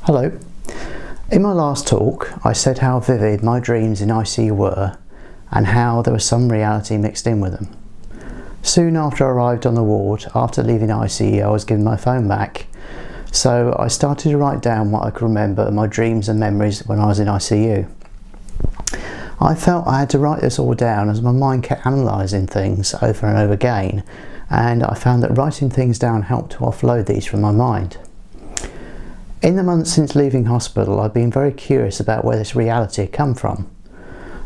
Hello. In my last talk I said how vivid my dreams in ICU were and how there was some reality mixed in with them. Soon after I arrived on the ward, after leaving ICU, I was given my phone back, so I started to write down what I could remember of my dreams and memories when I was in ICU. I felt I had to write this all down as my mind kept analysing things over and over again, and I found that writing things down helped to offload these from my mind. In the months since leaving hospital, I've been very curious about where this reality had come from.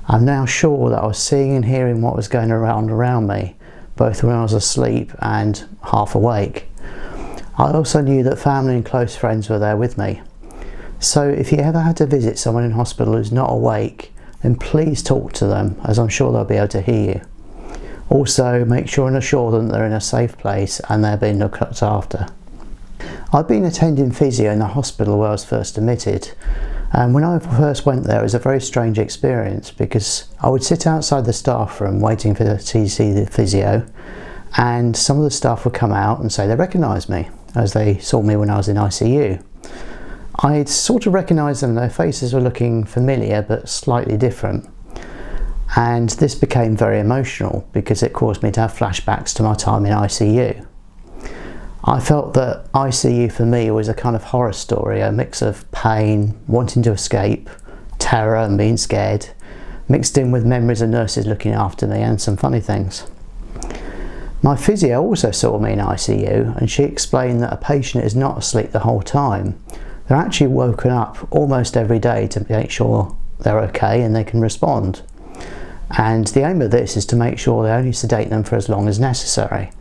I'm now sure that I was seeing and hearing what was going around me, both when I was asleep and half awake. I also knew that family and close friends were there with me. So if you ever had to visit someone in hospital who's not awake, then please talk to them, as I'm sure they'll be able to hear you. Also, make sure and assure them they're in a safe place and they're being looked after. I've been attending physio in the hospital where I was first admitted, and when I first went there it was a very strange experience because I would sit outside the staff room waiting to see the physio, and some of the staff would come out and say they recognised me as they saw me when I was in ICU. I'd sort of recognised them, their faces were looking familiar but slightly different, and this became very emotional because it caused me to have flashbacks to my time in ICU. I felt that ICU for me was a kind of horror story, a mix of pain, wanting to escape, terror and being scared, mixed in with memories of nurses looking after me and some funny things. My physio also saw me in ICU, and she explained that a patient is not asleep the whole time. They're actually woken up almost every day to make sure they're okay and they can respond. And the aim of this is to make sure they only sedate them for as long as necessary.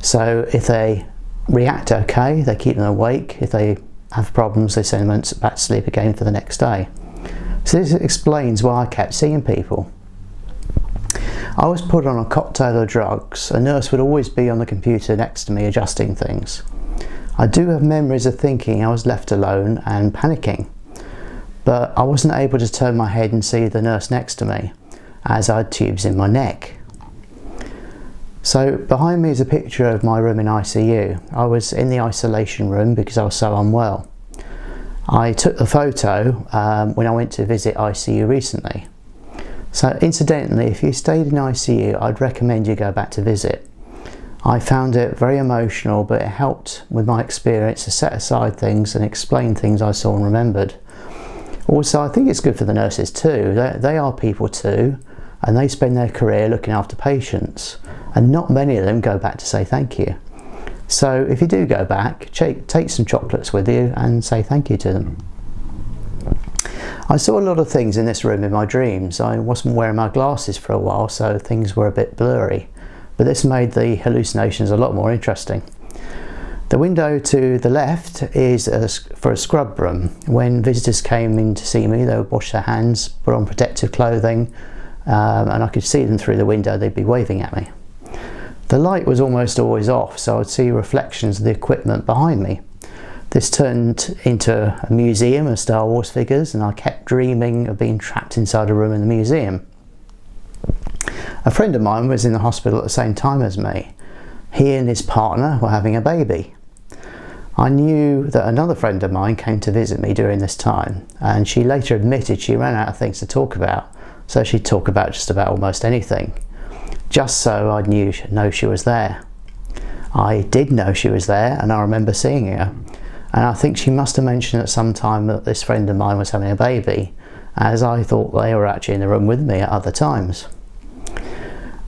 So if they react okay, they keep them awake. If they have problems, they send them back to sleep again for the next day. So this explains why I kept seeing people. I was put on a cocktail of drugs. A nurse would always be on the computer next to me adjusting things. I do have memories of thinking I was left alone and panicking, but I wasn't able to turn my head and see the nurse next to me as I had tubes in my neck. So behind me is a picture of my room in ICU. I was in the isolation room because I was so unwell. I took the photo when I went to visit ICU recently. So incidentally, if you stayed in ICU, I'd recommend you go back to visit. I found it very emotional, but it helped with my experience to set aside things and explain things I saw and remembered. Also, I think it's good for the nurses too. They are people too, and they spend their career looking after patients, and not many of them go back to say thank you. So if you do go back, take some chocolates with you and say thank you to them. I saw a lot of things in this room in my dreams. I wasn't wearing my glasses for a while, so things were a bit blurry, but this made the hallucinations a lot more interesting. The window to the left is for a scrub room. When visitors came in to see me, they would wash their hands, put on protective clothing, and I could see them through the window. They'd be waving at me. The light was almost always off, so I'd see reflections of the equipment behind me. This turned into a museum of Star Wars figures, and I kept dreaming of being trapped inside a room in the museum. A friend of mine was in the hospital at the same time as me. He and his partner were having a baby. I knew that another friend of mine came to visit me during this time, and she later admitted she ran out of things to talk about, so she'd talk about just about almost anything, just so I'd know she was there. I did know she was there, and I remember seeing her, and I think she must have mentioned at some time that this friend of mine was having a baby, as I thought they were actually in the room with me at other times.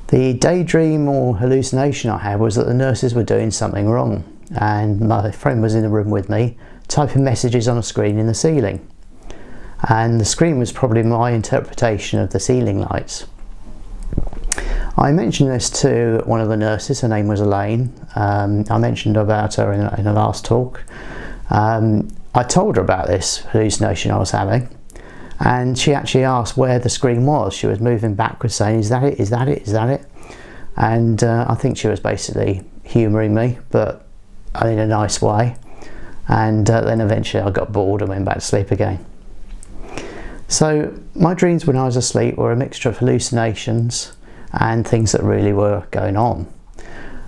The daydream or hallucination I had was that the nurses were doing something wrong, and my friend was in the room with me typing messages on a screen in the ceiling, and the screen was probably my interpretation of the ceiling lights. I mentioned this to one of the nurses. Her name was Elaine. I mentioned about her in the last talk. I told her about this hallucination I was having, and she actually asked where the screen was. She was moving backwards saying, "Is that it? Is that it? Is that it?" And I think she was basically humouring me, but in a nice way. And then eventually I got bored and went back to sleep again. So my dreams when I was asleep were a mixture of hallucinations and things that really were going on.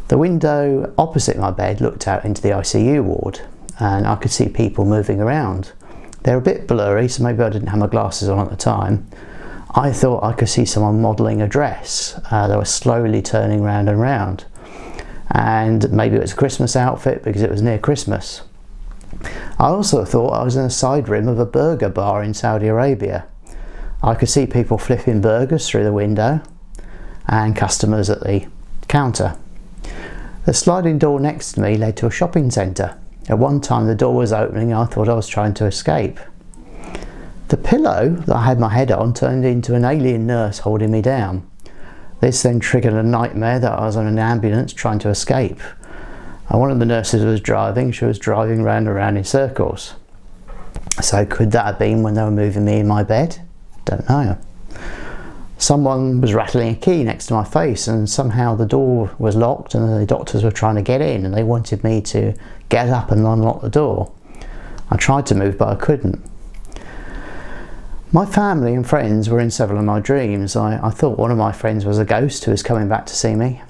The window opposite my bed looked out into the ICU ward, and I could see people moving around. They're a bit blurry, so maybe I didn't have my glasses on at the time. I thought I could see someone modelling a dress. They were slowly turning round and round. And maybe it was a Christmas outfit because it was near Christmas. I also thought I was in a side room of a burger bar in Saudi Arabia. I could see people flipping burgers through the window and customers at the counter. The sliding door next to me led to a shopping centre. At one time the door was opening and I thought I was trying to escape. The pillow that I had my head on turned into an alien nurse holding me down. This then triggered a nightmare that I was on an ambulance trying to escape. And one of the nurses was driving, she was driving round and round in circles. So could that have been when they were moving me in my bed? Don't know. Someone was rattling a key next to my face and somehow the door was locked and the doctors were trying to get in and they wanted me to get up and unlock the door. I tried to move but I couldn't. My family and friends were in several of my dreams. I thought one of my friends was a ghost who was coming back to see me.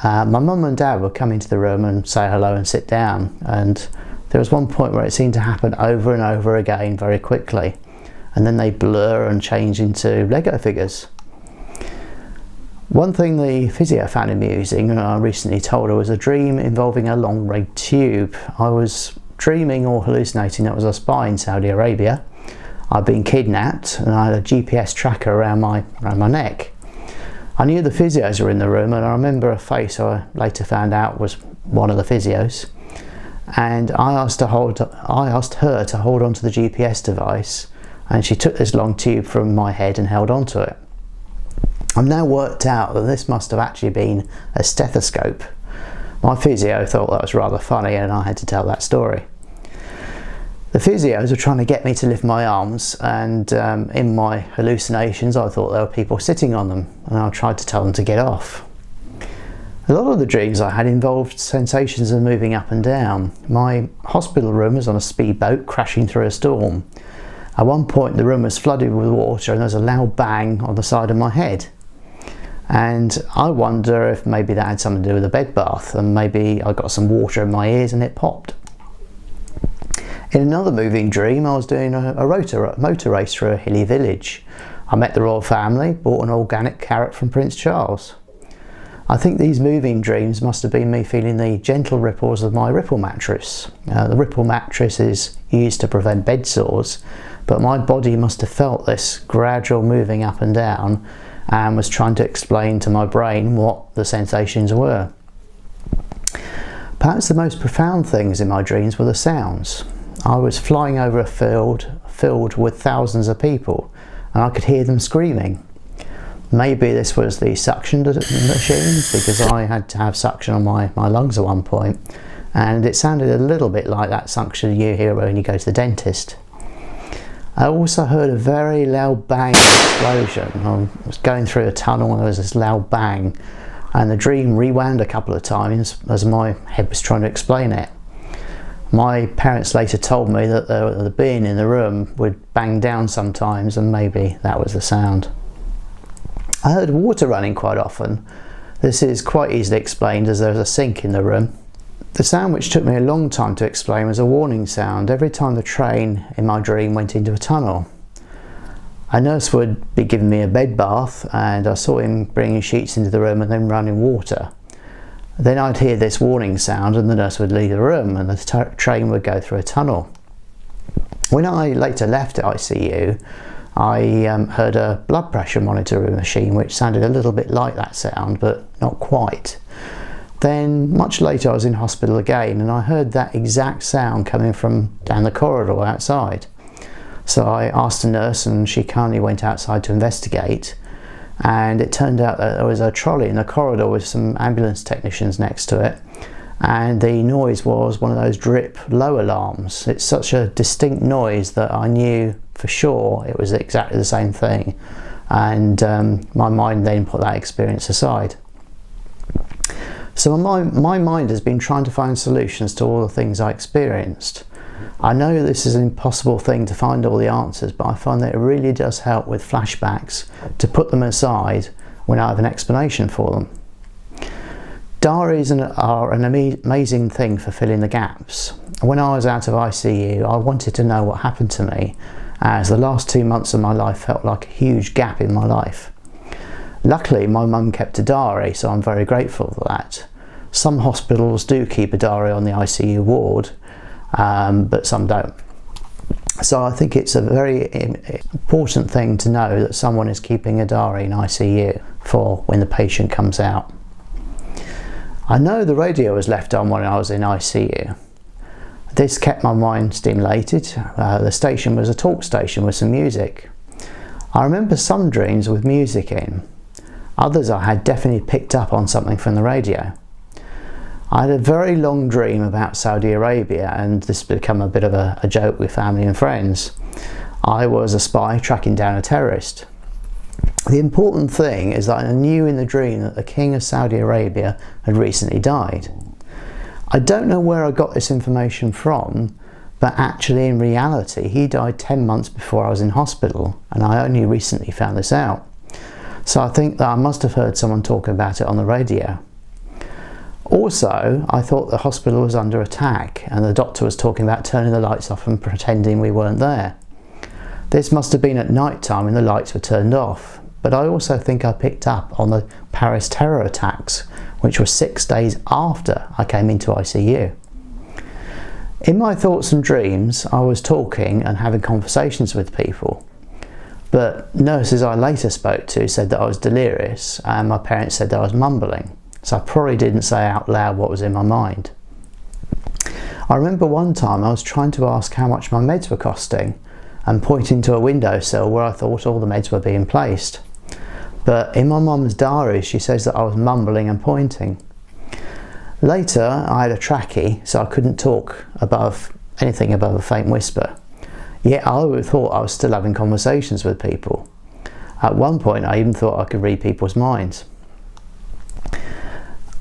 My mum and dad would come into the room and say hello and sit down, and there was one point where it seemed to happen over and over again very quickly, and then they blur and change into Lego figures. One thing the physio found amusing, and I recently told her, was a dream involving a long red tube. I was dreaming or hallucinating that was a spy in Saudi Arabia. I'd been kidnapped and I had a GPS tracker around my neck. I knew the physios were in the room and I remember a face I later found out was one of the physios. And I asked her to hold onto the GPS device, and she took this long tube from my head and held onto it. I've now worked out that this must have actually been a stethoscope. My physio thought that was rather funny and I had to tell that story. The physios were trying to get me to lift my arms, and in my hallucinations I thought there were people sitting on them, and I tried to tell them to get off. A lot of the dreams I had involved sensations of moving up and down. My hospital room was on a speedboat crashing through a storm. At one point the room was flooded with water and there was a loud bang on the side of my head. And I wonder if maybe that had something to do with the bed bath, and maybe I got some water in my ears and it popped. In another moving dream, I was doing a motor race through a hilly village. I met the royal family, bought an organic carrot from Prince Charles. I think these moving dreams must have been me feeling the gentle ripples of my Ripple mattress. The Ripple mattress is used to prevent bed sores, but my body must have felt this gradual moving up and down and was trying to explain to my brain what the sensations were. Perhaps the most profound things in my dreams were the sounds. I was flying over a field filled with thousands of people and I could hear them screaming. Maybe this was the suction machine, because I had to have suction on my lungs at one point, and it sounded a little bit like that suction you hear when you go to the dentist. I also heard a very loud bang explosion. I was going through a tunnel and there was this loud bang, and the dream rewound a couple of times as my head was trying to explain it. My parents later told me that the being in the room would bang down sometimes, and maybe that was the sound. I heard water running quite often. This is quite easily explained as there was a sink in the room. The sound, which took me a long time to explain, was a warning sound every time the train in my dream went into a tunnel. A nurse would be giving me a bed bath and I saw him bringing sheets into the room and then running water. Then I'd hear this warning sound and the nurse would leave the room and the train would go through a tunnel. When I later left ICU, I heard a blood pressure monitoring machine which sounded a little bit like that sound, but not quite. Then much later I was in hospital again and I heard that exact sound coming from down the corridor outside. So I asked a nurse and she kindly went outside to investigate, and it turned out that there was a trolley in the corridor with some ambulance technicians next to it, and the noise was one of those drip low alarms. It's such a distinct noise that I knew for sure it was exactly the same thing, and my mind then put that experience aside. So my mind has been trying to find solutions to all the things I experienced. I know this is an impossible thing to find all the answers, but I find that it really does help with flashbacks to put them aside when I have an explanation for them. Diaries are an amazing thing for filling the gaps. when I was out of ICU, I wanted to know what happened to me, as the last 2 months of my life felt like a huge gap in my life. Luckily, my mum kept a diary, so I'm very grateful for that. Some hospitals do keep a diary on the ICU ward, but some don't. So I think it's a very important thing to know that someone is keeping a diary in ICU for when the patient comes out. I know the radio was left on when I was in ICU. This kept my mind stimulated. The station was a talk station with some music. I remember some dreams with music in. Others I had definitely picked up on something from the radio. I had a very long dream about Saudi Arabia, and this has become a bit of a joke with family and friends. I was a spy tracking down a terrorist. The important thing is that I knew in the dream that the King of Saudi Arabia had recently died. I don't know where I got this information from, but actually in reality he died 10 months before I was in hospital, and I only recently found this out. So I think that I must have heard someone talking about it on the radio. Also, I thought the hospital was under attack and the doctor was talking about turning the lights off and pretending we weren't there. This must have been at night time when the lights were turned off, but I also think I picked up on the Paris terror attacks, which were 6 days after I came into ICU. In my thoughts and dreams, I was talking and having conversations with people, but nurses I later spoke to said that I was delirious, and my parents said that I was mumbling, so I probably didn't say out loud what was in my mind. I remember one time I was trying to ask how much my meds were costing and pointing to a windowsill where I thought all the meds were being placed. But in my mum's diary she says that I was mumbling and pointing. Later I had a trachea, so I couldn't talk anything above a faint whisper. Yet I would have thought I was still having conversations with people. At one point I even thought I could read people's minds.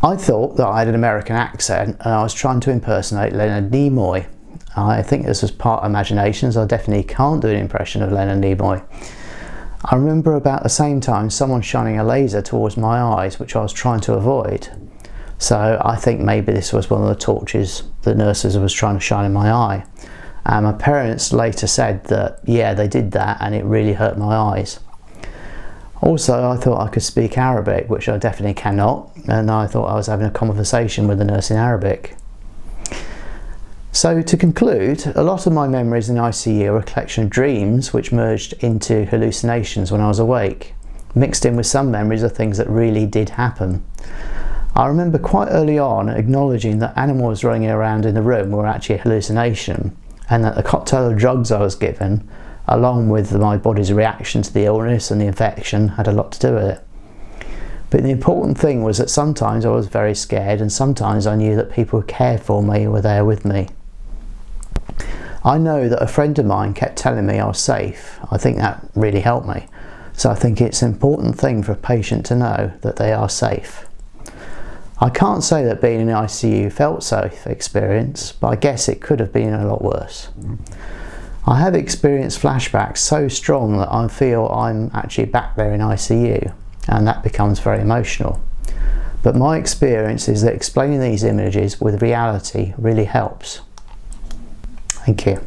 I thought that I had an American accent and I was trying to impersonate Leonard Nimoy. I think this was part imaginations. I definitely can't do an impression of Leonard Nimoy. I remember about the same time someone shining a laser towards my eyes, which I was trying to avoid. So I think maybe this was one of the torches the nurses was trying to shine in my eye. And my parents later said that, yeah, they did that and it really hurt my eyes. Also, I thought I could speak Arabic, which I definitely cannot, and I thought I was having a conversation with the nurse in Arabic. So to conclude, a lot of my memories in ICU are a collection of dreams which merged into hallucinations when I was awake, mixed in with some memories of things that really did happen. I remember quite early on acknowledging that animals running around in the room were actually a hallucination, and that the cocktail of drugs I was given, along with my body's reaction to the illness and the infection, had a lot to do with it. But the important thing was that sometimes I was very scared and sometimes I knew that people who cared for me were there with me. I know that a friend of mine kept telling me I was safe. I think that really helped me. So I think it's an important thing for a patient to know that they are safe. I can't say that being in ICU felt safe experience, but I guess it could have been a lot worse. I have experienced flashbacks so strong that I feel I'm actually back there in ICU, and that becomes very emotional. But my experience is that explaining these images with reality really helps. Thank you.